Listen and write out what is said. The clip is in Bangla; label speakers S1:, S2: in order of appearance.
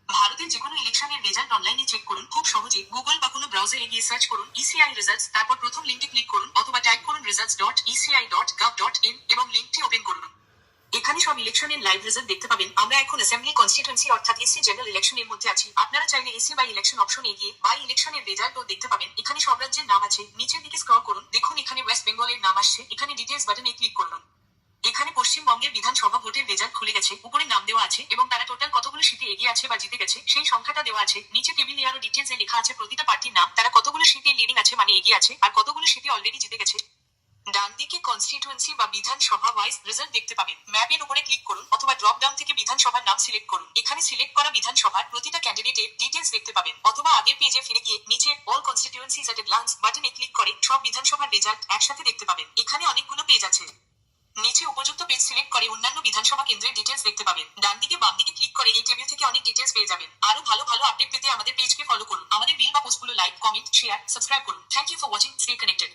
S1: ভারতের যেকোনো ইলেকশনের রেজাল্ট অনলাইনে চেক করুন খুব সহজে। গুগল বা কোনো ব্রাউজারে গিয়ে সার্চ করুন ইসিআই রেজাল্টস, তারপর প্রথম লিঙ্কে ক্লিক করুন অথবা টাইপ করুন results.eci.gov.in এবং লিঙ্কটি ওপেন করুন। এখানে সব ইলেকশনের লাইভ রেজাল্ট দেখতে পাবেন। আমরা এখন অ্যাসেম্বলি কনস্টিটিউয়েন্সি অর্থাৎ এসি জেনারেল ইলেকশনের মধ্যে আছি। আপনারা চাইলে এসি বাই ইলেকশন অপশনে গিয়ে বাই ইলেকশনের রেজাল্টও দেখতে পাবেন। এখানে সব রাজ্যের নাম আছে। নিচের দিকে স্ক্রল করুন, দেখুন এখানে ওয়েস্ট বেঙ্গলের নাম আসছে। এখানে ডিটেলস বাটনে ক্লিক করুন। এখানে পশ্চিমবঙ্গের বিধানসভা ভোটের রেজাল্ট খুলে গেছে। উপরে নাম দেওয়া আছে এবং তারা টোটাল কতগুলো সিটে এগিয়ে আছে বা জিতে গেছে সেই সংখ্যাটা দেওয়া আছে। নিচে টেবিলে আরো ডিটেলস এ লেখা আছে প্রতিটা প্রার্থীর নাম, তারা কতগুলো সিটে লিডিং আছে মানে এগিয়ে আছে, আর কতগুলো সিটে অলরেডি জিতে গেছে। ডান দিকে কনস্টিটিউয়েন্সি বা বিধানসভা ওয়াইজ রেজাল্ট দেখতে পাবেন। ম্যাপের উপরে ক্লিক করুন অথবা ড্রপ ডাউন থেকে বিধানসভার নাম সিলেক্ট করুন। এখানে সিলেক্ট করা বিধানসভার প্রতিটা ক্যান্ডিডেটের ডিটেলস দেখতে পাবেন। অথবা আগের পেজে ফিরে গিয়ে নিচের অল কনস্টিটিউয়েন্সিজ এট এ গ্লান্স বাটনে ক্লিক করে সব বিধানসভার রেজাল্ট একসাথে দেখতে পাবেন। এখানে অনেকগুলো পেজ আছে। নিচে উপযুক্ত পেজ সিলেক্ট করে অন্যান্য বিধানসভা কেন্দ্রের ডিটেলস দেখতে পাবেন। ডান দিকে বাম দিকে ক্লিক করে এই টেবিল থেকে অনেক ডিটেলস পেয়ে যাবেন। আরো ভালো ভালো আপডেট পেতে আমাদের পেজকে ফলো করুন। আমাদের রিল বা পোস্টগুলো লাইক, কমেন্ট, শেয়ার, সাবস্ক্রাইব করুন। Thank you for watching. Stay connected.